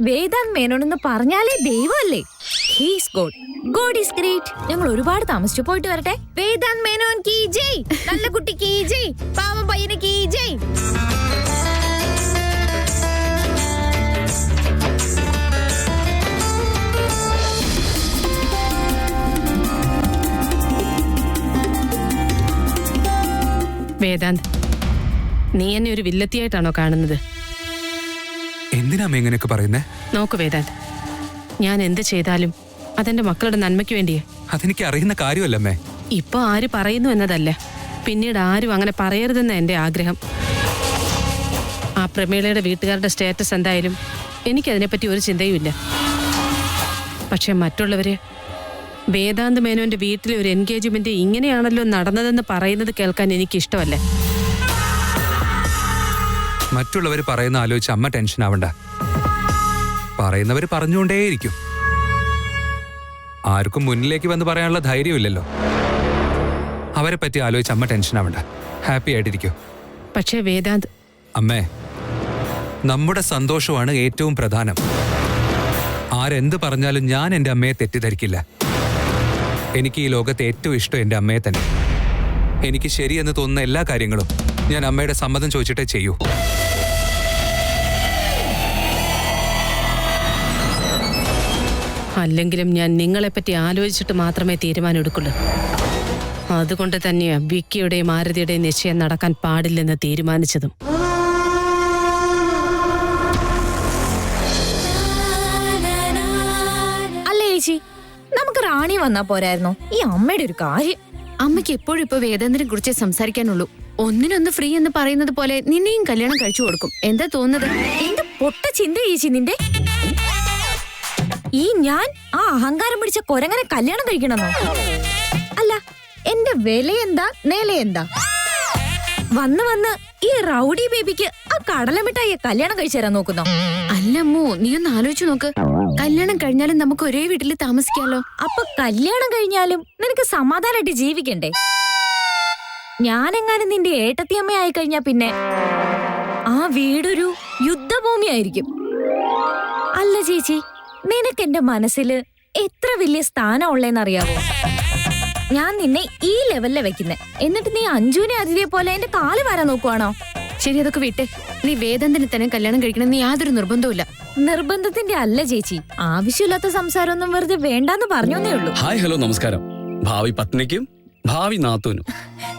വേദാന്ത് മേനോനെന്ന് പറഞ്ഞാലേ ദൈവമല്ലേ? He's god, god is great. ഞങ്ങൾ ഒരുപാട് താമസിച്ചു, പോയിട്ട് വരട്ടെ. വേദാന്ത് മേനോൻ കീ ജയ്, നല്ല കുട്ടി കീ ജയ്, പാവം പയ്യന് കീ ജയ്. വേദാന്ത്, നീ എന്നെ ഒരു വില്ലത്തിയായിട്ടാണോ കാണുന്നത്? എന്തിനാ അമ്മ ഇങ്ങനെയൊക്കെ പറയുന്നേ? നോക്കു വേദാന്ത്, ഞാൻ എന്ത് ചെയ്താലും അതെന്റെ മക്കളുടെ നന്മയ്ക്ക് വേണ്ടിയേ. അതെനിക്ക് അറിയുന്ന കാര്യമല്ലമ്മേ. ഇപ്പൊ ആര് പറയുന്നു എന്നതല്ല, പിന്നീട് ആരും അങ്ങനെ പറയരുതെന്ന എന്റെ ആഗ്രഹം. ആ പ്രമീളയുടെ വീട്ടുകാരുടെ സ്റ്റാറ്റസ് എന്തായാലും എനിക്കതിനെപ്പറ്റി ഒരു ചിന്തയുമില്ല. പക്ഷെ മറ്റുള്ളവര് വേദാന്ത് മേനോന്റെ വീട്ടിലെ ഒരു എൻഗേജ്മെന്റ് ഇങ്ങനെയാണല്ലോ നടന്നതെന്ന് പറയുന്നത് കേൾക്കാൻ എനിക്കിഷ്ടമല്ല. മറ്റുള്ളവർ പറയുന്ന ആലോചിച്ച് അമ്മ ടെൻഷൻ ആവണ്ട. പറയുന്നവർ പറഞ്ഞുകൊണ്ടേയിരിക്കും. ആർക്കും മുന്നിലേക്ക് വന്ന് പറയാനുള്ള ധൈര്യമില്ലല്ലോ. അവരെ പറ്റി ആലോചിച്ച് അമ്മ ടെൻഷൻ ആവണ്ട, ഹാപ്പി ആയിട്ടിരിക്കൂ. പക്ഷേ വേദാന്ത്, അമ്മേ, നമ്മുടെ സന്തോഷമാണ് ഏറ്റവും പ്രധാനം. ആരെന്ത് പറഞ്ഞാലും ഞാൻ എൻ്റെ അമ്മയെ തെറ്റിദ്ധരിക്കില്ല. എനിക്ക് ഈ ലോകത്തെ ഏറ്റവും ഇഷ്ടം എൻ്റെ അമ്മയെ തന്നെ. എനിക്ക് ശരിയെന്ന് തോന്നുന്ന എല്ലാ കാര്യങ്ങളും ഞാൻ അമ്മയുടെ സമ്മതം ചോദിച്ചിട്ടേ ചെയ്യൂ. അല്ലെങ്കിലും ഞാൻ നിങ്ങളെപ്പറ്റി ആലോചിച്ചിട്ട് മാത്രമേ തീരുമാനം എടുക്കുള്ളൂ. അതുകൊണ്ട് തന്നെയാ വിക്കിയുടെയും ആരതിയുടെയും നിശ്ചയം നടക്കാൻ പാടില്ലെന്ന് തീരുമാനിച്ചതും. അല്ലേ ചേച്ചി, നമുക്ക് റാണി വന്നാ പോരായിരുന്നോ? ഈ അമ്മയുടെ ഒരു കാര്യം. അമ്മയ്ക്ക് എപ്പോഴും ഇപ്പൊ വേദാന്തിനെ കുറിച്ച് സംസാരിക്കാനുള്ളൂ. ഒന്നിനൊന്ന് ഫ്രീ എന്ന് പറയുന്നത് പോലെ നിന്നെയും കല്യാണം കഴിച്ചു കൊടുക്കും. എന്താ തോന്നുന്നത്? എന്ത് പൊട്ട ചിന്ത ചേച്ചി നിന്റെ? ഈ ഞാൻ ആ അഹങ്കാരം പിടിച്ച കൊരങ്ങനെ കല്യാണം കഴിക്കണമെന്നോ? അല്ല, എന്റെ വിലയെന്താ നിലയെന്താ? വന്ന് ഈ റൗഡി ബേബിക്ക് ആ കടലമിഠായി കല്യാണം കഴിച്ചു തരാൻ നോക്കുന്നോ? അല്ലമ്മോ, നീ ഒന്ന് ആലോചിച്ചു നോക്ക്. കല്യാണം കഴിഞ്ഞാലും നമുക്ക് ഒരേ വീട്ടിൽ താമസിക്കാലോ. അപ്പൊ കല്യാണം കഴിഞ്ഞാലും നിനക്ക് സമാധാനമായിട്ട് ജീവിക്കണ്ടേ? ഞാനെങ്ങാനും നിന്റെ ഏട്ടത്തിയമ്മ ആയി കഴിഞ്ഞാ പിന്നെ ആ വീടൊരു യുദ്ധഭൂമിയായിരിക്കും. അല്ല ചേച്ചി, നിനക്ക് എന്റെ മനസ്സില് എത്ര വലിയ സ്ഥാനം ഉള്ളേന്നറിയാവോ? ഞാൻ നിന്നെ ഈ ലെവലിലെ വെക്കുന്നെ, എന്നിട്ട് നീ അഞ്ജുവിനെ അതിഥിയെ പോലെ എന്റെ കാല് വരാൻ നോക്കുവാണോ? ശരി, അതൊക്കെ വിട്ടെ. നീ വേദാന്തിനെ തന്നെ കല്യാണം കഴിക്കണം, നീ യാതൊരു നിർബന്ധവുമില്ല. നിർബന്ധത്തിന്റെ അല്ല ചേച്ചി, ആവശ്യമില്ലാത്ത സംസാരമൊന്നും വെറുതെ വേണ്ടാന്ന് പറഞ്ഞേ ഉള്ളൂ. ഹായ്, ഹലോ, നമസ്കാരം. ഭാവി പത്നിക്കും ഭാവി നാത്തൂനും.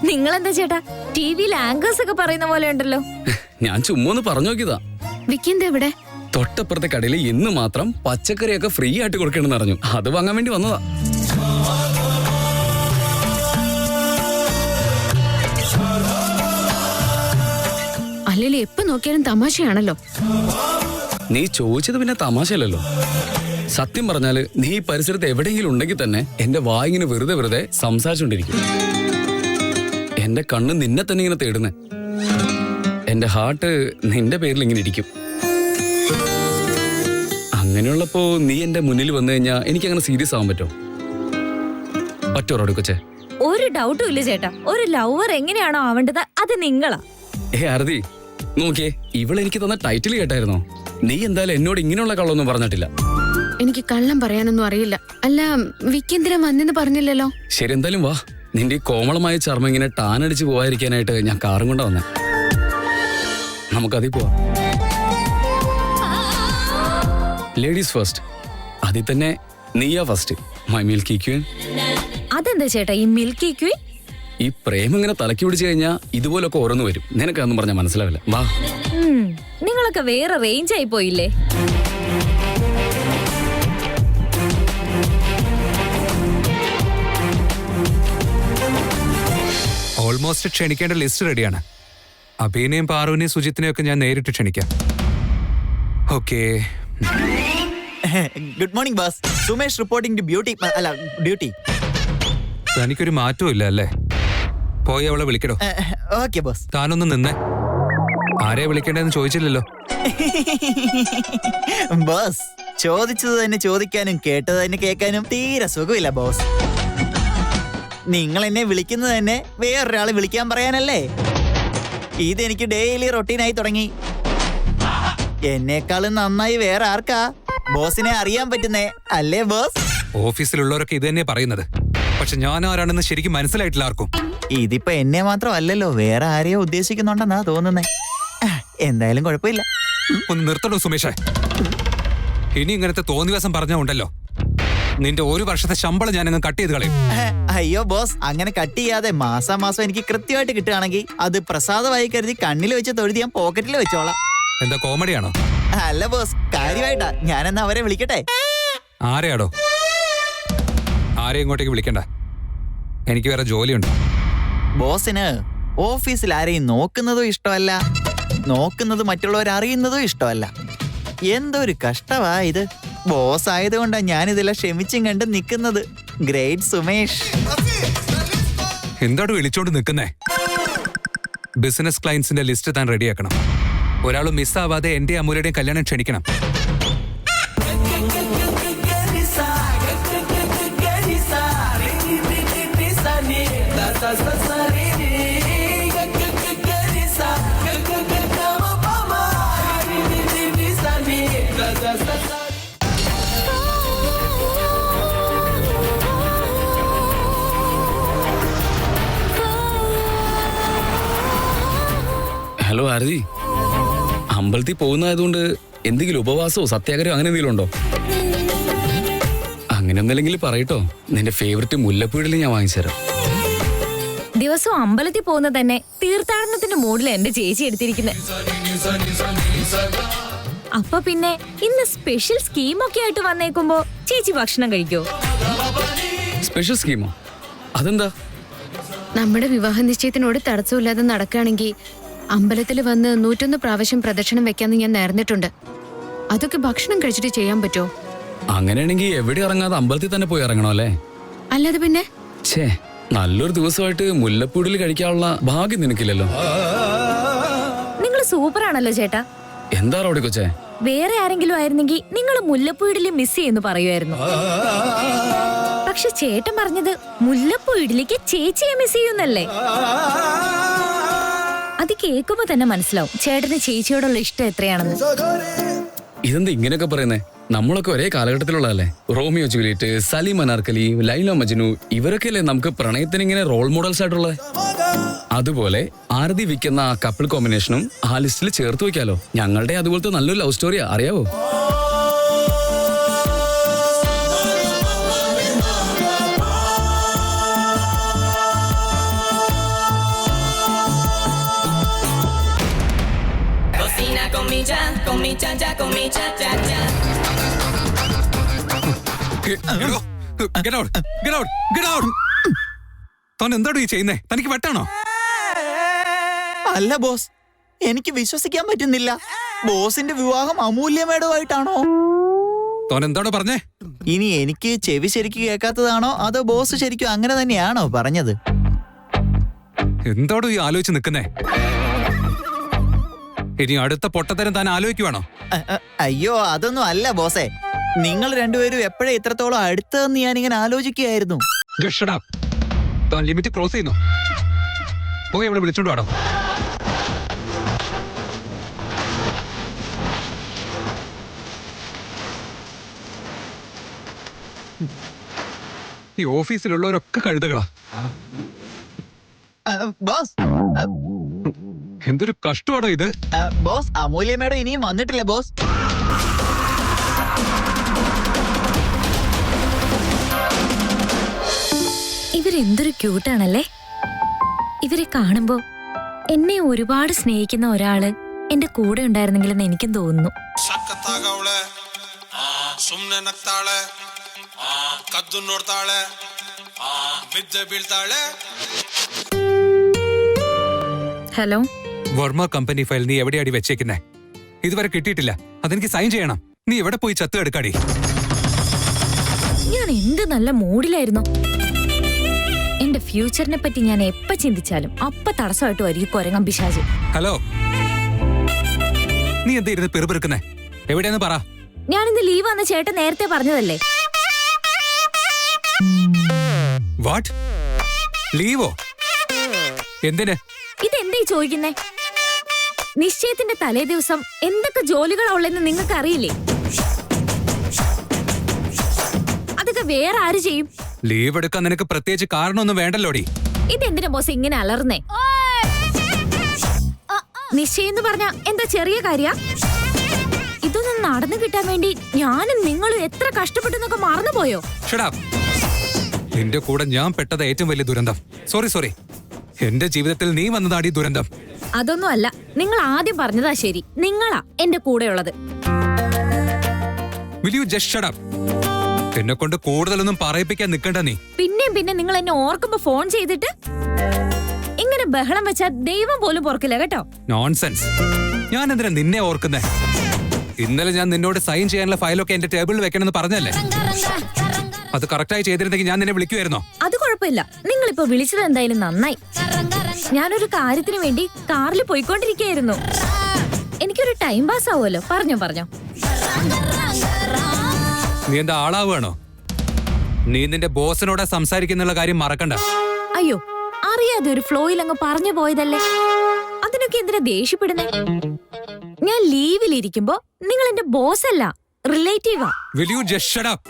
നിങ്ങളെന്താ ചേട്ടാ ടിവിയിൽ ആങ്കേഴ്സ് ഒക്കെ പറയുന്ന പോലെ ഉണ്ടല്ലോ? ഞാൻ ചുമ്മാ പറഞ്ഞു നോക്കിയതാ. വിക്കിന്റെ എവിടെ? തൊട്ടപ്പുറത്തെ കടയിൽ ഇന്ന് മാത്രം പച്ചക്കറിയൊക്കെ ഫ്രീ ആയിട്ട് കൊടുക്കണമെന്ന് അറിഞ്ഞു. അത് വാങ്ങാൻ വേണ്ടി വന്നതാ. അല്ലേലും എപ്പോ നോക്കിയാലും തമാശയാണല്ലോ. നീ ചോദിച്ചത് പിന്നെ തമാശയല്ലല്ലോ. സത്യം പറഞ്ഞാല് നീ ഈ പരിസരത്ത് എവിടെയെങ്കിലും ഉണ്ടെങ്കിൽ തന്നെ എന്റെ വായിങ്ങനെ വെറുതെ സംസാരിച്ചോണ്ടിരിക്കും. എന്റെ കണ്ണ് നിന്നെ തന്നെ ഇങ്ങനെ തേടുന്നേ. എന്റെ ഹാർട്ട് നിന്റെ പേരിൽ ഇങ്ങനെ ഇരിക്കും. അങ്ങനെയുള്ളപ്പോ നീ എന്റെ മുന്നിൽ വന്നു കഴിഞ്ഞാ എനിക്ക് അങ്ങനെ സീരിയസ് ആവാൻ പറ്റോ? പറ്റോറോട് കൊച്ചേ? ഒരു ഡൗട്ടും ഇല്ല ചേട്ടാ, ഒരു ലവർ എങ്ങനെയാണോ ആവേണ്ടത് അത് നിങ്ങളാ. ആരതി, നോക്കിയേ, ഇവളെനിക്ക് തന്ന ടൈറ്റിൽ കേട്ടായിരുന്നോ? നീ എന്തായാലും എന്നോട് ഇങ്ങനെയുള്ള കള്ളൊന്നും പറഞ്ഞിട്ടില്ല. എനിക്ക് കള്ളം പറയാനൊന്നും അറിയില്ല. അല്ല, വിക്കി എന്തിനാ വന്നെന്ന് പറഞ്ഞില്ലല്ലോ. ശരി, എന്തായാലും വാ. നിന്റെ ഈ കോമളമായ ചർമ്മം ഇങ്ങനെ ടാനടിച്ച് പോവാതിരിക്കാനായിട്ട് ഞാൻ കാറും കൊണ്ടാ വന്നേ. നമുക്കതിൽ പോവാം. Ladies first. അതിൽ തന്നെ നീയാ ഫസ്റ്റ്, മൈ മിൽക്കി ക്വീൻ. അതെന്താ ചേട്ടാ ഈ മിൽക്കി ക്വീൻ? ഈ പ്രേമം ഇങ്ങനെ തലക്കി പിടിച്ചു കഴിഞ്ഞാൽ ഇതുപോലൊക്കെ ഓരോന്ന് വരും. നിനക്കതൊന്നും പറഞ്ഞാൽ മനസ്സിലാവില്ല. വാ. നിങ്ങളൊക്കെ വേറെ റേഞ്ച് ആയി പോയില്ലേ? ഓൾമോസ്റ്റ് ക്ഷണിക്കേണ്ട ലിസ്റ്റ് റെഡിയാണ്. അഭിനെയും പാറുവിനെയും സുജിത്തിനെയും ഒക്കെ ഞാൻ നേരിട്ട് ക്ഷണിക്കാം. Okay. Good morning boss. Sumesh reporting to duty. തനിക്കൊരു മാറ്റവും ഇല്ല അല്ലേ? പോയി അവളെ വിളിക്കടോ. Okay boss. താനൊന്ന് നിന്നേ. ആരെയാ വിളിക്കേണ്ടതെന്ന് ചോദിച്ചില്ലല്ലോ. ബോസ്, ചോദിച്ചത് തന്നെ ചോദിക്കാനും കേട്ടത് തന്നെ കേൾക്കാനും തീരെ സുഖമില്ല ബോസ്. നിങ്ങൾ എന്നെ വിളിക്കുന്നത് തന്നെ വേറൊരാളെ വിളിക്കാൻ പറയാനല്ലേ? ഇതെനിക്ക് ഡെയിലി റൊട്ടീനായി തുടങ്ങി. എന്നേക്കാളും നന്നായി വേറെ ആർക്കാ ബോസിനെ അറിയാൻ പറ്റുന്നേ, അല്ലേ ബോസ്? ഓഫീസിലുള്ളവരൊക്കെ ഇത് തന്നെ പറയുന്നത്. പക്ഷെ ഞാൻ ആരാണെന്ന് ശരിക്കും മനസ്സിലായിട്ടില്ല ആർക്കും. ഇതിപ്പോ എന്നെ മാത്രമല്ലല്ലോ, വേറെ ആരെയോ ഉദ്ദേശിക്കുന്നുണ്ടെന്നാ തോന്നുന്നേ. എന്തായാലും കുഴപ്പമില്ല. ഒന്ന് നിർത്തണോ സുമേഷേ? ഇനി ഇങ്ങനത്തെ തോന്നിവാസം പറഞ്ഞുണ്ടല്ലോ, നിന്റെ 1 വർഷത്തെ ശമ്പളം ഞാൻ അങ്ങ് കട്ട് ചെയ്ത് കളയും. അയ്യോ ബോസ്, അങ്ങനെ കട്ട് ചെയ്യാതെ മാസം എനിക്ക് കൃത്യമായിട്ട് കിട്ടുകയാണെങ്കിൽ അത് പ്രസാദമായി കരുതി കണ്ണിൽ വെച്ച് തൊഴുതി ഞാൻ പോക്കറ്റിൽ വെച്ചോളാം. എന്താ കോമഡിയാണോ? അല്ല ബോസ്, കാര്യമായിട്ടാ. ഞാനെന്നാ അവരെ വിളിക്കട്ടെ? ആരെയാടോ? ആരെയും ഇങ്ങോട്ടേക്ക് വിളിക്കണ്ട, എനിക്ക് വേറെ ജോലിയുണ്ട്. ബോസിന് ഓഫീസിൽ ആരെയും നോക്കുന്നതും ഇഷ്ടമല്ല, നോക്കുന്നത് മറ്റുള്ളവർ അറിയുന്നതും ഇഷ്ടമല്ല. എന്തൊരു കഷ്ടമാ ഇത്. ബോസ് ആയതുകൊണ്ടാ ഞാനിതെല്ലാം ക്ഷമിച്ചും കണ്ട് നിൽക്കുന്നത്. ഗ്രേറ്റ് സുമേഷ്. എന്താടോ വിളിച്ചോണ്ട് നിൽക്കുന്നേ? ബിസിനസ് ക്ലയൻസിന്റെ ലിസ്റ്റ് താൻ റെഡിയാക്കണം. ഒരാൾ മിസ്സാവാതെ എന്റെ അമൂലയുടെയും കല്യാണം ക്ഷണിക്കണം. ഹലോ ആരതി, അമ്പലത്തിൽ പോകുന്നതായതുകൊണ്ട് എന്തെങ്കിലും ഉപവാസമോ സത്യാഗ്രഹമോ അങ്ങനെ എന്തെങ്കിലും ഉണ്ടോ? അങ്ങനെ ഒന്നല്ലെങ്കിൽ പറയട്ടോ, നിന്റെ ഫേവററ്റ് മുല്ലപ്പൂഴിൽ ഞാൻ വാങ്ങിച്ചുതരാം. ദിവസവും അമ്പലത്തിൽ പോകുന്നത് തന്നെ തീർത്ഥാടനത്തിന്റെ മൂഡിൽ എന്റെ ചേച്ചി എടുത്തിരിക്കുന്നത്. അപ്പൊ പിന്നെ ഇന്ന് സ്പെഷ്യൽ സ്കീമൊക്കെ ആയിട്ട് വന്നേക്കുമ്പോ ചേച്ചി ഭക്ഷണം കഴിക്കോ? സ്പെഷ്യൽ സ്കീമോ? അതെന്താ? നമ്മുടെ വിവാഹ നിശ്ചയത്തിനോട് തടസ്സമില്ലാതെ നടക്കുകയാണെങ്കിൽ അമ്പലത്തിൽ വന്ന് 101 പ്രാവശ്യം പ്രദക്ഷിണം വെക്കാന്ന് ഞാൻ നേർന്നിട്ടുണ്ട്. അതൊക്കെ ഭക്ഷണം കഴിച്ചിട്ട് ചെയ്യാൻ പറ്റുമോ? അങ്ങനെയാണെങ്കിൽ എവിടെ ഇറങ്ങാതെ അമ്പലത്തിൽ തന്നെ പോയി ഇറങ്ങണോ അല്ലേ? അല്ലാതെ പിന്നെ? ഛേ, നല്ലൊരു ദിവസമായിട്ട് മുല്ലപ്പൂടിൽ കഴിക്കാനുള്ള ഭാഗ്യം നിനക്കില്ലല്ലോ. നിങ്ങൾ സൂപ്പർ ആണല്ലോ ചേട്ടാ. എന്താ അവിടെ കൊച്ചേ? വേറെ ആരെങ്കിലും ആയിരുന്നെങ്കിൽ നിങ്ങൾ മുല്ലപ്പൂ ഇഡ്ഡലി മിസ് ചെയ്യുന്നു പറയുമായിരുന്നു. പക്ഷെ ചേട്ടൻ പറഞ്ഞത് മുല്ലപ്പൂ ഇഡ്ഡലിക്ക് ചേച്ചിയെ മിസ് ചെയ്യുന്നല്ലേ. അത് കേൾക്കുമ്പോ തന്നെ മനസ്സിലാവും ചേട്ടന് ചേച്ചിയോടുള്ള ഇഷ്ടം എത്രയാണെന്ന്. ഇതെന്താ ഇങ്ങനെയൊക്കെ പറയുന്നേ? നമ്മളൊക്കെ ഒരേ കാലഘട്ടത്തിലുള്ളതല്ലേ? റോമിയോ ജൂലിയറ്റ്, സലീം അനാർക്കലി, ലൈല മജ്നു, ഇവരൊക്കെയല്ലേ നമുക്ക് പ്രണയത്തിന് ഇങ്ങനെ റോൾ മോഡൽസ് ആയിട്ടുള്ളത്. അതുപോലെ ആരതി വിൽക്കുന്ന ആ കപ്പിൾ കോമ്പിനേഷനും ആ ലിസ്റ്റിൽ ചേർത്ത് വെക്കാലോ. ഞങ്ങളുടെ അതുപോലത്തെ നല്ലൊരു ലവ് സ്റ്റോറിയാ, അറിയാവോ? താൻ എന്താടോ ഈ ചെയ്യുന്നേ? തനിക്ക് വെട്ടാണോ? അല്ല ബോസ്, എനിക്ക് വിശ്വസിക്കാൻ പറ്റുന്നില്ല. ബോസിന്റെ വിവാഹം അമൂല്യമേടവുമായിട്ടാണോ? താൻ എന്താടോ പറഞ്ഞേ? ഇനി എനിക്ക് ചെവി ശരിക്കും കേൾക്കാത്തതാണോ അതോ ബോസ് ശരിക്കും അങ്ങനെ തന്നെയാണോ പറഞ്ഞത്? എന്താടോ ഈ ആലോചിച്ച് നിൽക്കുന്നേ? ഇനി അടുത്ത പൊട്ടത്തരം താൻ ആലോചിക്കുവാണോ? അയ്യോ, അതൊന്നും അല്ല ബോസേ. നിങ്ങൾ രണ്ടുപേരും എപ്പോഴേ ഇത്രത്തോളം അടുത്തതെന്ന് ഞാനിങ്ങനെ ആലോചിക്കുകയായിരുന്നു. താൻ ലിമിറ്റ് ക്രോസ് ചെയ്യുന്നു. പോയി അവിടെ വിളിച്ചോണ്ട് വാടോ. ഈ ഓഫീസിലുള്ളവരൊക്കെ കഴുതകളാ. ബോസ്, എന്തൊരു കഷ്ടമാണോ ഇത്? ബോസ്, അമൂല്യ മേഡം ഇനിയും വന്നിട്ടില്ല ബോസ്. ഇവരെന്തൊരു ക്യൂട്ടാണല്ലേ. ഇവരെ കാണുമ്പോ എന്നെ ഒരുപാട് സ്നേഹിക്കുന്ന ഒരാള് എന്റെ കൂടെ ഉണ്ടായിരുന്നെങ്കിലെന്ന് എനിക്കും തോന്നുന്നു. ഹലോ, വർമ്മ കമ്പനി ഫയൽ നീ എവിടെയാടി വെച്ചേക്കുന്നേ? ഇതുവരെ കിട്ടിയിട്ടില്ല. അതെനിക്ക് സൈൻ ചെയ്യണം. നീ എവിടെ പോയി ചത്ത് എടുക്കാടി? ഞാൻ എന്ത് നല്ല മൂഡിലായിരുന്നു. എന്റെ ഫ്യൂച്ചറിനെ പറ്റി ഞാൻ എപ്പ ചിന്തിച്ചാലും അപ്പ തടസ്സമായിട്ട് വരും ഈ കൊരങ്ങൻ പിശാച്. ഹലോ, നീ എന്താ ഇരുന്ന് പെറുപെറുക്കുന്നേ? എവിടെയാന്ന് പറ. ഞാനിന്ന് ലീവ് വന്ന ചേട്ടൻ നേരത്തെ പറഞ്ഞതല്ലേ. വാട്ട്? ലീവോ? എന്തിന്? ഇതെന്തേ ചോദിക്കുന്നേ? നിശ്ചയത്തിന്റെ തലേ ദിവസം എന്തൊക്കെ ജോലികളാ ഉള്ളെന്ന് നിങ്ങൾക്ക് അറിയില്ലേ? അതൊക്കെ വേറെ ആര് ചെയ്യും? ലീവ് എടുക്കാൻ നിനക്ക് പ്രത്യേകിച്ച് കാരണമൊന്നും വേണ്ടല്ലോടി. ഇതെന്തിനാ ബോസ് ഇങ്ങനെ അലർന്നേ? നിശ്ചയം എന്ന് പറഞ്ഞ എന്താ ചെറിയ കാര്യ? ഇതൊന്നും നടന്നു കിട്ടാൻ വേണ്ടി ഞാനും നിങ്ങളും എത്ര കഷ്ടപ്പെട്ടെന്നൊക്കെ മറന്നുപോയോ? Shut up. നിന്റെ കൂടെ ഞാൻ പെട്ടത് ഏറ്റവും വലിയ ദുരന്തം. സോറി. എന്റെ ജീവിതത്തിൽ നീ വന്നതാടി ദുരന്തം. അതൊന്നും അല്ല, നിങ്ങൾ ആദ്യം പറഞ്ഞതാ ശരി. നിങ്ങളാ എന്റെ കൂടെയുള്ളത്. Will you just shut up? എന്നെ കൊണ്ട് കൂടുതലൊന്നും പറയിപ്പിക്കാൻ നിൽക്കണ്ട നീ. പിന്നെ നിങ്ങൾ എന്നെ ഓർക്കുമ്പോ ഫോൺ ചെയ്തിട്ട് ഇങ്ങനെ ബഹളം വെച്ചാ ദൈവം പോലും ഓർക്കില്ല കേട്ടോ. നോൺസെൻസ്. ഞാൻ എന്തിനാ നിന്നെ ഓർക്കുന്നേ? ഇന്നലെ ഞാൻ നിന്നോട് സൈൻ ചെയ്യാനുള്ള ഫയലൊക്കെ എന്റെ ടേബിളിൽ വെക്കണമെന്ന് പറഞ്ഞല്ലേ? അത് കറക്റ്റായി ചെയ്തിരുന്നെങ്കിൽ ഞാൻ നിന്നെ വിളിക്കുമായിരുന്നോ? അത് കുഴപ്പമില്ല. നിങ്ങളിപ്പോ വിളിച്ചത് എന്തായാലും നന്നായി. ഞാനൊരു കാര്യത്തിന് വേണ്ടി കാറിൽ പോയിക്കൊണ്ടിരിക്കുകയായിരുന്നു. എനിക്കൊരു ടൈം പാസ് ആവുമല്ലോ. പറഞ്ഞോ. നീ എന്താ ആളാവുകയാണോ? നീ നിന്റെ ബോസിനോട് സംസാരിക്കുന്നുള്ള കാര്യം മറക്കണ്ട. അയ്യോ, അറിയാതെ ഒരു ഫ്ലോയിൽ അങ്ങ് പറഞ്ഞു പോയതല്ലേ. അതിനൊക്കെ എന്തിനാ ദേഷ്യപ്പെടുന്നേ? ഞാൻ ലീവിലിരിക്കുമ്പോ നിങ്ങൾ എന്റെ ബോസ് അല്ല, റിലേറ്റീവാ. Will you just shut up?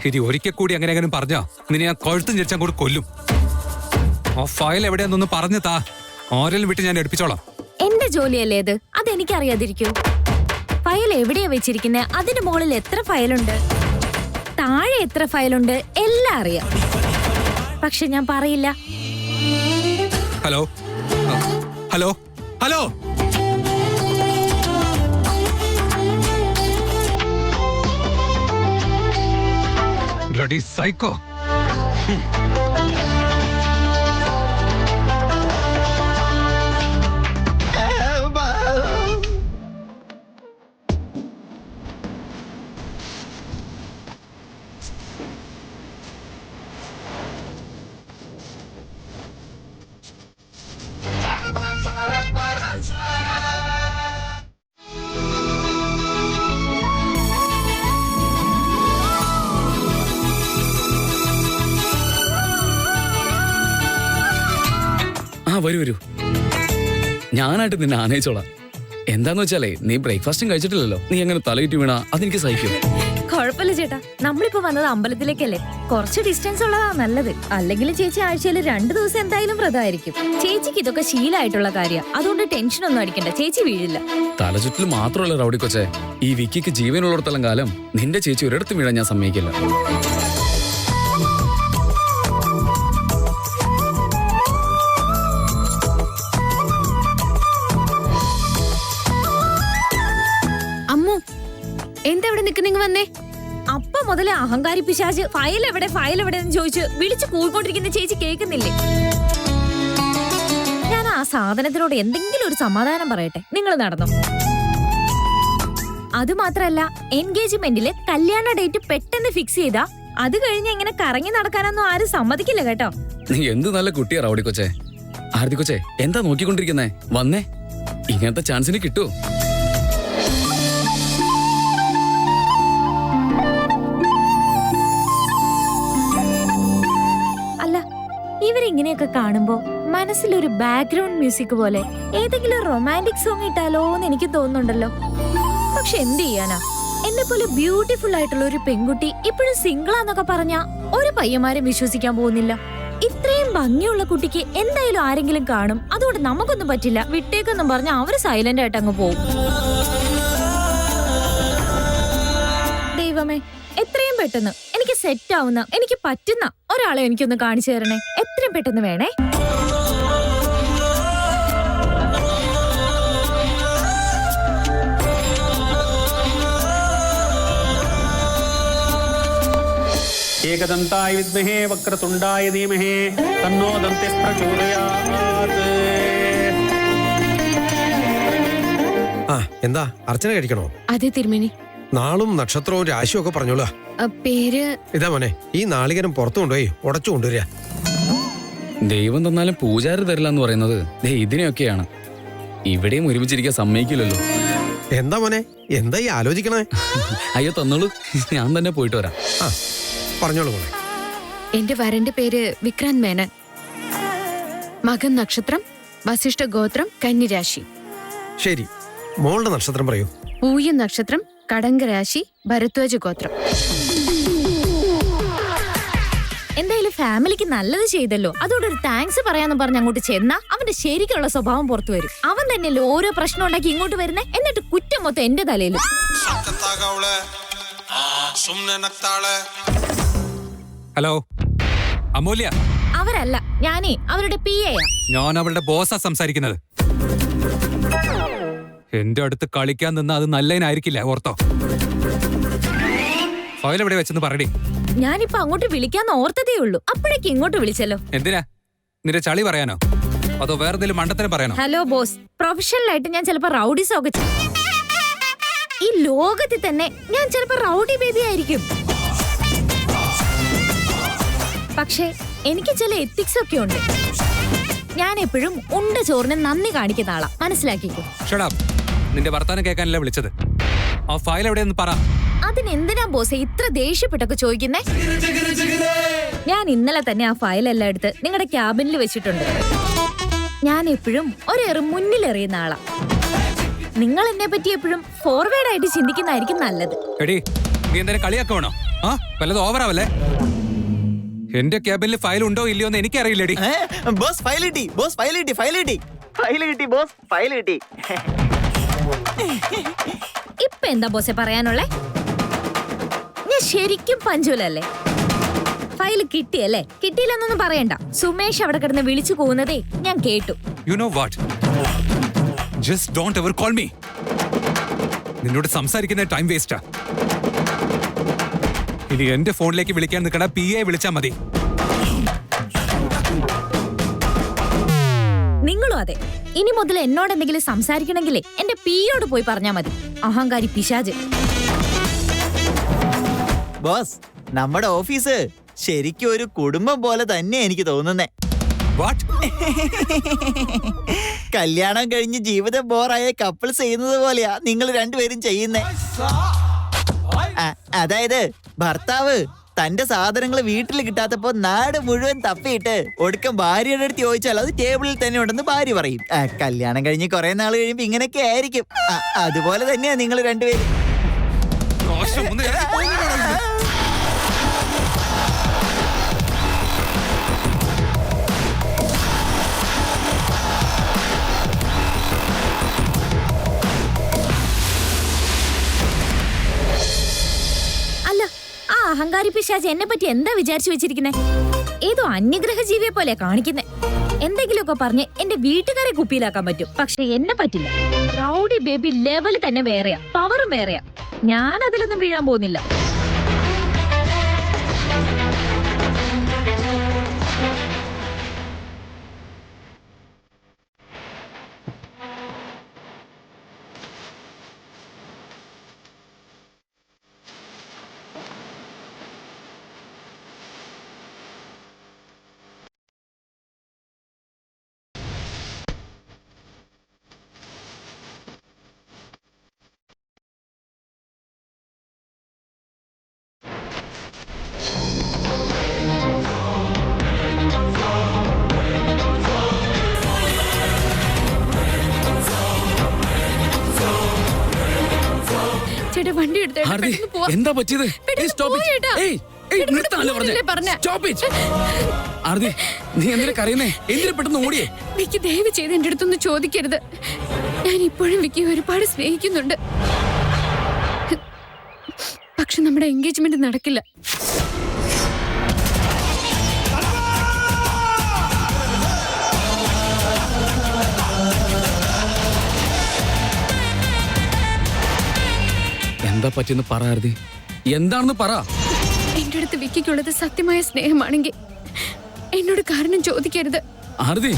ഇനി ഒരിക്കൽ കൂടി അങ്ങനെ പറഞ്ഞാ നിന്നെ ഞാൻ കൊഴുത്തും ചിരിച്ചാൻ കൂടി കൊല്ലും. ആ ഫയൽ എവിടെയാന്നൊന്ന് പറഞ്ഞു താ. ആരെങ്കിലും വിട്ട് ഞാൻ എടുപ്പിച്ചോളാം. എന്റെ ജോലിയല്ലേ ഇത്? അതെനിക്കറിയാതിരിക്കൂ. ഫയൽ എവിടെയാ വെച്ചിരിക്കുന്നേ, അതിന് മുകളിൽ എത്ര ഫയലുണ്ട്, താഴെ എത്ര ഫയലുണ്ട്, എല്ലാം അറിയാം. പക്ഷെ ഞാൻ പറയില്ല. ഹലോ. Bloody psycho. വരൂ. ഞാനായിട്ട് നിന്നെ ആനയിച്ചോളാം. എന്താന്ന് വെച്ചാലേ, നീ ബ്രേക്ക്ഫാസ്റ്റും കഴിച്ചിട്ടില്ലല്ലോ. നീ എങ്ങനെ തലയിട്ട് വീണാ അതെനിക്ക് സഹിക്കും. കുഴപ്പമില്ല ചേട്ടാ, നമ്മളിപ്പോ വന്നത് അമ്പലത്തിലേക്കല്ലേ. കുറച്ച് ഡിസ്റ്റൻസ് ഉള്ളതാ നല്ലത്. അല്ലെങ്കിൽ ചേച്ചി ആഴ്ചയിൽ 2 ദിവസം എന്തായാലും വ്രതമായിരിക്കും. ചേച്ചിക്ക് ഇതൊക്കെ ശീലമായിട്ടുള്ള കാര്യമാണ്. അതുകൊണ്ട് ടെൻഷനൊന്നും അടിക്കണ്ട, ചേച്ചി വീഴില്ല. തലചുറ്റിൽ മാത്രമല്ല റൗഡി കൊച്ചെ, ഈ വിക്കിക്ക് ജീവനുള്ളിടത്തോളം കാലം നിന്റെ ചേച്ചി ഒരിടത്തും വീഴാൻ ഞാൻ സമ്മതിക്കില്ല. എന്താ ഇവിടെ നിൽക്കുന്നെങ്കിൽ വന്നേ. അപ്പൊ മുതലേ അഹങ്കാരി പിശാച് ഫയൽ എവിടെ എന്ന് ചോദിച്ച് വിളിച്ചു കൂടിക്കൊണ്ടിരിക്കുന്ന ചേച്ചി കേൾക്കുന്നില്ലേ? ഞാൻ ആ സാധനത്തിനോട് എന്തെങ്കിലും ഒരു സമാധാനം പറയട്ടെ. നിങ്ങൾ നടന്നോ. അതുമാത്രല്ല, എൻഗേജ്മെന്റില് കല്യാണ ഡേറ്റ് പെട്ടെന്ന് ഫിക്സ് ചെയ്താ അത് കഴിഞ്ഞ് ഇങ്ങനെ കറങ്ങി നടക്കാനൊന്നും ആരും സമ്മതിക്കില്ല കേട്ടോ. നീ എന്ത് നല്ല കുട്ടിയാ റൗഡി കൊച്ചെ. ആരതി കൊച്ചെ, എന്താ നോക്കിക്കൊണ്ടിരിക്കുന്നേ? വന്നേ, ഇങ്ങനത്തെ ചാൻസിന് കിട്ടുമോ? ഇവരിങ്ങനെയൊക്കെ കാണുമ്പോ മനസ്സിലൊരു ബാക്ക്ഗ്രൗണ്ട് മ്യൂസിക് പോലെ ഏതെങ്കിലും റൊമാൻറ്റിക് സോങ് ഇട്ടാലോ എന്ന് എനിക്ക് തോന്നുന്നുണ്ടല്ലോ. പക്ഷെ എന്ത് ചെയ്യാനാ, എന്നെ പോലെ ബ്യൂട്ടിഫുൾ ആയിട്ടുള്ള ഒരു പെൺകുട്ടി ഇപ്പോഴും സിംഗിളാന്നൊക്കെ പറഞ്ഞാ ഒരു പയ്യന്മാരും വിശ്വസിക്കാൻ പോകുന്നില്ല. ഇത്രയും ഭംഗിയുള്ള കുട്ടിക്ക് എന്തായാലും ആരെങ്കിലും കാണും. അതുകൊണ്ട് നമുക്കൊന്നും പറ്റില്ല, വിട്ടേക്കെന്നും പറഞ്ഞ അവര് സൈലന്റ് ആയിട്ട് അങ്ങ് പോകും. ദൈവമേ, എത്രയും പെട്ടെന്ന് എനിക്ക് സെറ്റ് ആവുന്ന, എനിക്ക് പറ്റുന്ന ഒരാളെ എനിക്കൊന്ന് കാണിച്ചു തരണേ. എത്രയും പെട്ടെന്ന് വേണേ. ഏകദന്തായ വിദ്മഹേ വക്രതുണ്ടായ ധീമഹേ തന്നോ ദന്തഃ പ്രചോദയാത്. എന്താ അർച്ചന കഴിക്കണോ? അതെ തിരുമേനി. നാളും നക്ഷത്രവും രാശിയും ഒക്കെ പറഞ്ഞോളൂ. പേര് ഇതാ മോനെ, ഈ നാളികരം പുറത്തു കൊണ്ടുപോയി ഉടച്ചു കൊണ്ടുവരിക. ദൈവം തന്നാലും പൂജാരി തരില്ല എന്ന് പറയുന്നത് ഇതിനെയൊക്കെയാണ്. ഇവിടെയും ഒരുമിച്ചിരിക്കാൻ സമ്മതിക്കില്ലല്ലോ. എന്താ മോനെ, എന്താ ഈ ആലോചിക്കണേ? അയ്യോ തന്നോളൂ, ഞാൻ തന്നെ പോയിട്ട് വരാം. പറഞ്ഞോളൂ മോനെ. എന്റെ വരന്റെ പേര് വിക്രാന്ത് മേനൻ. മകൻ നക്ഷത്രം, വസിഷ്ഠ ഗോത്രം, കന്നിരാശി. ശരി, മോളുടെ നക്ഷത്രം പറയൂ. പൂയ നക്ഷത്രം, കടങ്കരാശി, ഭരദ്വാജ ഗോത്രം. എന്തായാലും ഫാമിലിക്ക് നല്ലത് ചെയ്തല്ലോ, അതോടെ ഒരു താങ്ക്സ് പറയാന്ന് പറഞ്ഞ് അങ്ങോട്ട് ചെന്നാ അവന്റെ ശരിക്കുള്ള സ്വഭാവം പുറത്തു വരും. അവൻ തന്നെയല്ലേ ഓരോ പ്രശ്നം ഉണ്ടാക്കി ഇങ്ങോട്ട് വരുന്നേ, എന്നിട്ട് കുറ്റം മൊത്തം എന്റെ തലയിലും. ഹലോ അമൂല്യ, അവരല്ല, ഞാനേ അവരുടെ PA യാ. ഞാൻ അവളുടെ ബോസാ സംസാരിക്കുന്നത്. എന്റെ അടുത്ത് കളിക്കാൻ നിന്ന അത് നല്ലതിനായിരിക്കില്ല, ഓർത്തോ. ഫയൽ എവിടെ വെച്ചെന്ന് പറയടി. ഞാനിപ്പോ അങ്ങോട്ട് വിളിക്കാന്ന് ഓർത്തതേ ഉള്ളൂ, അപ്പോഴേക്ക് ഇങ്ങോട്ട് വിളിച്ചല്ലോ. എന്തിനാ? നിന്റെ ചളി പറയാനോ അതോ വേറെ എന്തെങ്കിലും മണ്ടത്തരം പറയാനോ? ഹലോ ബോസ്, പ്രൊഫഷണൽ ആയിട്ട് ഞാൻ ചിലപ്പോ റൗഡീസ് ഒക്കെ ചെയ്യും. ഈ ലോകത്തിൽ തന്നെ ഞാൻ ചിലപ്പോ റൗഡി ബേബി ആയിരിക്കും. പക്ഷേ എനിക്ക് ചില എത്തിക്സ് ഒക്കെ ഉണ്ട്. ഞാൻ എപ്പോഴും ഉണ്ട ചോറിന് നന്ദി കാണിക്കുന്ന ആളാ, മനസ്സിലാക്കിക്കോ. Shut up. നിന്റെ വർത്താനം കേൾക്കാനല്ല വിളിച്ചത്. ആ ഫയൽ എവിടെയെന്ന് പറ. അതിനെന്തിനാ ബോസെ ഇത്ര ദേഷ്യപ്പെട്ടൊക്കെ ചോദിക്കുന്നേ? ഞാൻ ഇന്നലെ തന്നെ ആ ഫയലെല്ലാം എടുത്ത് നിങ്ങളുടെ ക്യാബിനിൽ വെച്ചിട്ടുണ്ട്. ഞാൻ എപ്പോഴും ഒരേറെ മുന്നിൽ എറിയുന്ന ആളാ. നിങ്ങൾ എന്നെ പറ്റി എപ്പോഴും ഫോർവേഡ് ആയിട്ട് ചിന്തിക്കുന്നതായിരിക്കും നല്ലത്. എടി, നീ എന്തായാലും കളിയാക്ക വേണോ? ആ വല്ലത് ഓവറാവല്ലേ? എന്റെ ക്യാബിനിൽ ഫയൽ ഉണ്ടോ ഇല്ലയോ എന്ന് എനിക്കറിയില്ലടി. ബോസ് ഫയൽ കിട്ടി, ബോസ് ഫയൽ കിട്ടി, ഫയൽ കിട്ടി, ഫയൽ കിട്ടി, ബോസ് ഫയൽ കിട്ടി. ഇപ്പൊ എന്താ ബോസെ പറയാനുള്ളേ? ഞാൻ ശരിക്കും പഞ്ചുലല്ലേ? ഫയൽ കിട്ടിയല്ലേ? കിട്ടിയില്ലെന്നൊന്നും പറയണ്ട. സുമേഷ് അവിടെ കിടന്ന് വിളിച്ചു പോകുന്നതേ ഞാൻ കേട്ടു. You know what? Just don't ever call me. നിന്നോട് സംസാരിക്കുന്ന ടൈം വേസ്റ്റാ. ഇനി എന്റെ ഫോണിലേക്ക് വിളിക്കാൻ നിൽക്കണ PA വിളിച്ചാ മതി. നിങ്ങളും അതെ. ഇനി മുതൽ എന്നോട് എന്തെങ്കിലും സംസാരിക്കണമെങ്കിലേ എന്റെ PAയോട് പോയി പറഞ്ഞാ മതി. അഹങ്കാരി പിശാച്. ബോസ്, നമ്മുടെ ഓഫീസ് ശരിക്കും ഒരു കുടുംബം പോലെ തന്നെ എനിക്ക് തോന്നുന്നേ. What? കല്യാണം കഴിഞ്ഞ് ജീവിതം ബോറായ കപ്പിൾസ് ചെയ്യുന്നത് പോലെയാ നിങ്ങൾ രണ്ടുപേരും ചെയ്യുന്നേ. അതായത് ഭർത്താവ് തന്റെ സാധനങ്ങൾ വീട്ടിൽ കിട്ടാത്തപ്പോ നാട് മുഴുവൻ തപ്പിയിട്ട് ഒടുക്കം ഭാര്യയുടെ അടുത്ത് ചോദിച്ചാൽ അത് ടേബിളിൽ തന്നെ ഉണ്ടെന്ന് ഭാര്യ പറയും. കല്യാണം കഴിഞ്ഞ് കുറെ നാൾ കഴിയുമ്പോ ഇങ്ങനെയൊക്കെ ആയിരിക്കും. അതുപോലെ തന്നെയാ നിങ്ങൾ രണ്ടുപേരും. അല്ല, ആ അഹങ്കാരി പിശാച് എന്നെ പറ്റി എന്താ വിചാരിച്ചു വെച്ചിരിക്കുന്നേ? ഏതോ അന്യഗ്രഹ ജീവിയെ പോലെ കാണിക്കുന്നേ. എന്തെങ്കിലുമൊക്കെ പറഞ്ഞ് എന്റെ വീട്ടുകാരെ കുപ്പിയിലാക്കാൻ പറ്റും, പക്ഷെ എന്നെ പറ്റില്ല. റൗഡി ബേബി ലെവൽ തന്നെ വേറെയാ, പവറും വേറെയാ. ഞാൻ അതിലൊന്നും വീഴാൻ പോകുന്നില്ല. ചേട്ടാ വണ്ടി ആർതി, എന്താ പറ്റിയത്? ഏയ്, stop it. ഏയ്, ഏയ്, നിർത്താനല്ലേ പറഞ്ഞേ? Stop it. ആർതി, നീ എന്തിനാ കരയുന്നേ? എന്തിനാ പെട്ടെന്ന് ഓടിയേ? വിക്കി ദയവ് ചെയ്ത് എന്റെ അടുത്തൊന്നും ചോദിക്കരുത്. ഞാൻ ഇപ്പോഴും വിക്കി ഒരുപാട് സ്നേഹിക്കുന്നുണ്ട്. പക്ഷെ നമ്മുടെ എൻഗേജ്മെന്റ് നടക്കില്ല. എന്താ പറ്റിയെന്ന് പറ ആർതി, എന്താണെന്ന് പറ. എന്റെ അടുത്ത് വിക്കിക്കുള്ളത് സത്യമായ സ്നേഹമാണെങ്കിൽ എന്നോട് കാരണം ചോദിക്കരുത്. ആർതി,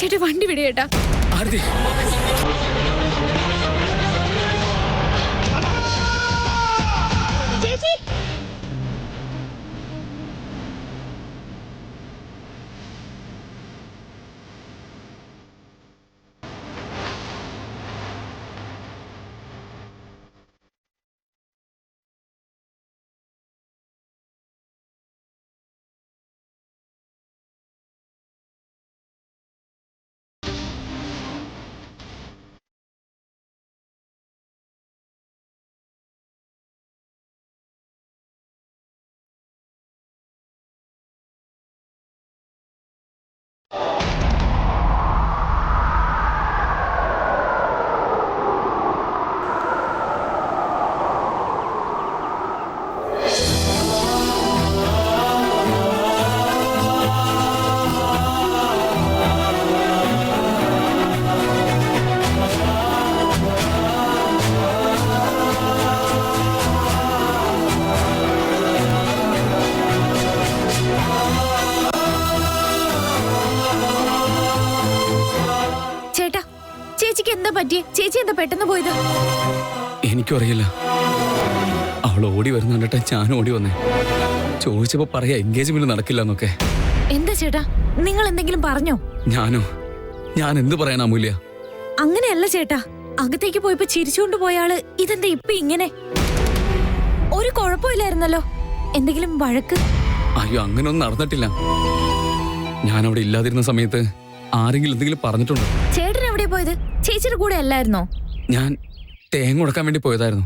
ചേട്ടാ വണ്ടി വിടേട്ടാ. ആർതി. പറ്റിയേ? ചേച്ചി എന്താ പെട്ടെന്ന് പോയത്? എനിക്കും അറിയില്ല. അവൾ ഓടി വരുന്ന കണ്ടിട്ട് ഞാൻ ഓടി വന്നേ. ചോദിച്ചപ്പോ പറയാ എൻഗേജ്മെന്റ് നടക്കില്ല എന്നൊക്കെ. എന്താ ചേട്ടാ, നിങ്ങൾ എന്തെങ്കിലും പറഞ്ഞോ? ഞാൻ എന്ത് പറയാനാ അമൂല്യ? അങ്ങനെയല്ല ചേട്ടാ, അകത്തേക്ക് പോയപ്പോ ചിരിച്ചുകൊണ്ട് പോയാള് ഇതെന്താ ഇപ്പൊ ഇങ്ങനെ? ഒരു കുഴപ്പമില്ലായിരുന്നല്ലോ. എന്തെങ്കിലും വഴക്ക്? അയ്യോ, അങ്ങനെയൊന്നും നടന്നിട്ടില്ല. ഞാൻ അവിടെ ഇല്ലാതിരുന്ന സമയത്ത് ആരെങ്കിലും എന്തെങ്കിലും പറഞ്ഞിട്ടുണ്ടോ? ചേട്ടൻ എവിടെ പോയത്? ചേച്ചിയുടെ കൂടെ അല്ലായിരുന്നോ? ഞാൻ തേങ്ങ ഉടക്കാൻ വേണ്ടി പോയതായിരുന്നു.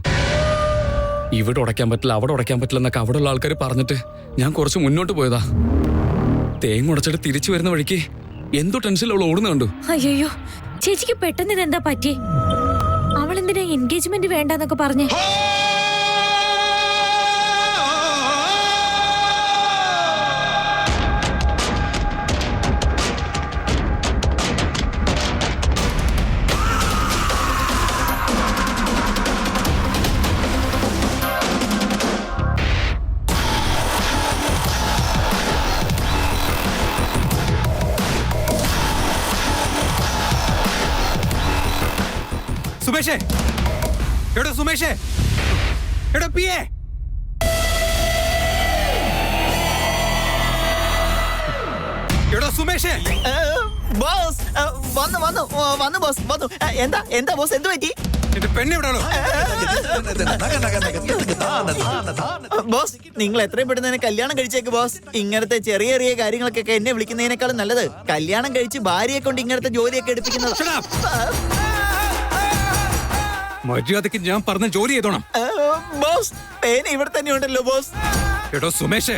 ഇവിടെ ഉടയ്ക്കാൻ പറ്റില്ല, അവിടെ ഉടയ്ക്കാൻ പറ്റില്ല എന്നൊക്കെ അവിടെ ഉള്ള ആൾക്കാർ പറഞ്ഞിട്ട് ഞാൻ കുറച്ച് മുന്നോട്ട് പോയതാ. തേങ്ങ ഉടച്ചിട്ട് തിരിച്ചു വരുന്ന വഴിക്ക് എന്തോ ടെൻഷൻ അവൾ ഓടുന്ന കണ്ടു. അയ്യോ, ചേച്ചിക്ക് പെട്ടെന്ന് ഇതെന്താ പറ്റി? അവളെന്തിനാ എൻഗേജ്മെന്റ് വേണ്ടെന്നൊക്കെ പറഞ്ഞേ? സുമേഷേ, എവിടെ സുമേഷേ? എവിടെ പിയേ? എവിടെ സുമേഷേ? ബോസ് വന്നു ബോസ് വന്നു. എന്താ ബോസ്, എന്ത് പറ്റി? എന്റെ പെണ്ണെവിടാണോ? ബോസ്, നിങ്ങൾ എത്രയും പെട്ടെന്ന് തന്നെ കല്യാണം കഴിച്ചേക്ക് ബോസ്. ഇങ്ങനത്തെ ചെറിയ ചെറിയ കാര്യങ്ങൾക്കൊക്കെ എന്നെ വിളിക്കുന്നതിനേക്കാളും നല്ലത് കല്യാണം കഴിച്ച് ഭാര്യയെ കൊണ്ട് ഇങ്ങനത്തെ ജോലിയൊക്കെ എടുപ്പിക്കുന്നത്. മര്യാദക്ക് ഞാൻ പറഞ്ഞ ജോലി ചെയ്തോണം. ബോസ്, പേന ഇവിടെ തന്നെ ഉണ്ടല്ലോ ബോസ്. എടോ സുമേഷേ,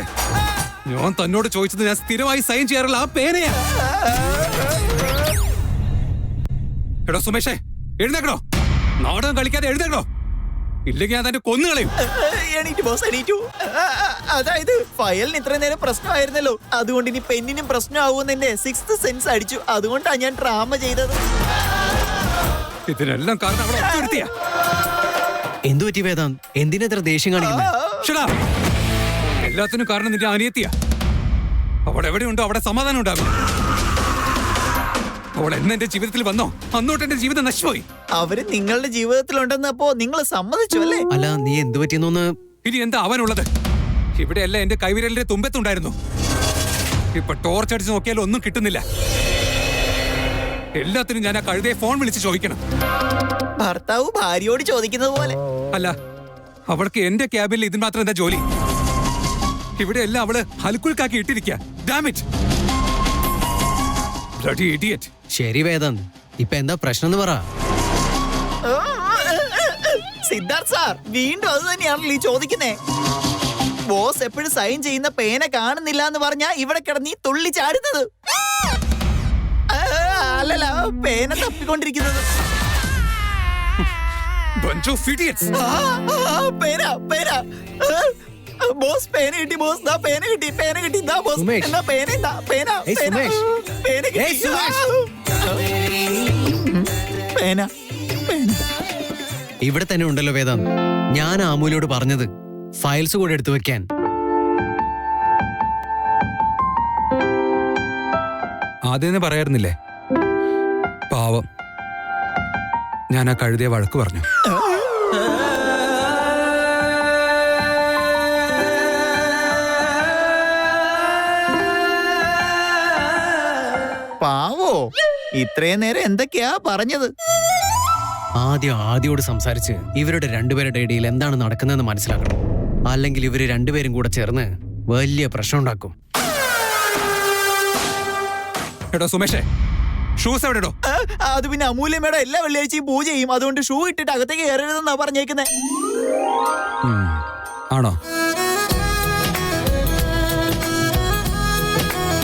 ഞാൻ തന്നോട് ചോദിച്ചത് ഞാൻ സ്ഥിരമായി സൈൻ ചെയ്യാറുള്ള ആ പേനയാ. എടോ സുമേഷേ, എഴുന്നേക്കണോ? നാടകം കളിക്കാതെ എഴുന്നേക്കണോ, ഇല്ലെങ്കിൽ ഞാൻ തന്നെ കൊന്നുകളയും. എണീറ്റു ബോസ്, എണീറ്റു. അതായത് ഫയലിന് ഇത്രയും നേരം പ്രശ്നമായിരുന്നല്ലോ, അതുകൊണ്ട് ഇനി പെന്നിനും പ്രശ്നമാവുമെന്ന് എന്റെ 6th സെൻസ് അടിച്ചു. അതുകൊണ്ടാണ് ഞാൻ ഡ്രാമ ചെയ്തത്. ഇതിനെല്ലാം കാരണം അവിടെ ഒറ്റ എന്തു പറ്റി വേദാന്ത്? എന്തിനെത്ര ദേഷ്യം കാണിക്കുന്നത്? എല്ലാത്തിനും കാരണം നിന്റെ അനിയത്തിയാ. അവിടെ എവിടെയുണ്ടോ അവിടെ സമാധാനം ഉണ്ടാകും. അവൾ എന്ന് എന്റെ ജീവിതത്തിൽ വന്നോ അന്നോട്ട് എന്റെ ജീവിതം നശിച്ചുപോയി. അവര് നിങ്ങളുടെ ജീവിതത്തിലുണ്ടെന്നപ്പോ നിങ്ങൾ സമ്മതിച്ചു അല്ലേ? അല്ല, നീ എന്തു പറ്റിയെന്നൊന്ന്. ഇനി എന്താ അവനുള്ളത്? ഇവിടെയല്ല എന്റെ കൈവിരലിന്റെ തുമ്പത്തുണ്ടായിരുന്നു. ഇപ്പൊ ടോർച്ച് അടിച്ച് നോക്കിയാലും ഒന്നും കിട്ടുന്നില്ല. എല്ലാത്തിനും ഞാൻ ആ കഴുതയെ ഫോൺ വിളിച്ച് ചോദിക്കണം. ഭർത്താവ് ഭാര്യയോട് ചോദിക്കുന്നത് പോലെ. അല്ല, അവൾക്ക് എന്റെ ക്യാബിനിൽ ഇതിന് മാത്രം എന്താ ജോലി? ഇവിടെ എല്ലാം അവള് ഹൽക്കുൽക്കാക്കി ഇട്ടിരിക്കുക. Damn it. Bloody idiot. ശരി വേദാന്ത്, ഇപ്പൊ എന്താ പ്രശ്നം എന്ന് പറ. സിദ്ധാർത്ഥ് സാർ, വീണ്ടും അത് തന്നെയാണല്ലോ ഈ ചോദിക്കുന്നേ. ബോസ് എപ്പോഴും സൈൻ ചെയ്യുന്ന പേന കാണുന്നില്ല എന്ന് പറഞ്ഞാ ഇവിടെ കിടന്ന് ഈ തുള്ളി ചാടുന്നത്. അല്ലല്ല, പേന തപ്പിക്കൊണ്ടിരിക്കുന്നത്. Bunch of idiots. പേന പേന. ബോസ്, പേന കിട്ടി ബോസ്. ദാ പേന കിട്ടി, പേന കിട്ടി. ദാ ബോസ്, സുമേഷ്. എന്നാ പേന ഇതാ, പേന ഏയ് പേന. സുമേഷ്. പേന കിട്ടി. ഏയ് സുമേഷ്. പേന പേന. ഇവിടെ തന്നെ ഉണ്ടല്ലോ വേദാന്ത്. ഞാൻ ആമൂലിയോട് പറഞ്ഞത് ഫയൽസ് കൂടെ എടുത്തു വെക്കാൻ. ആദ്യം പറയാറുന്നില്ലേ? പാവം, ഞാൻ ആ കഴുതയെ വഴക്ക് പറഞ്ഞു. പാവോ, ഇത്രയും നേരം എന്തൊക്കെയാ പറഞ്ഞത്? ആദ്യോട് സംസാരിച്ച് ഇവരുടെ രണ്ടുപേരുടെ ഇടയിൽ എന്താണ് നടക്കുന്നതെന്ന് മനസ്സിലാക്കണം. അല്ലെങ്കിൽ ഇവര് രണ്ടുപേരും കൂടെ ചേർന്ന് വലിയ പ്രശ്നം ഉണ്ടാക്കും. എടോ സുമേഷേ, ഷൂസ് എവിടെടോ? അത് പിന്നെ അമൂല്യമേടെ എല്ലാ വെള്ളിയാഴ്ചയും പൂജ ചെയ്യും. അതുകൊണ്ട് ഷൂ ഇട്ടിട്ട് അകത്തേക്ക് കയറരുതെന്നാ പറഞ്ഞേക്കുന്നേ. ആണോ?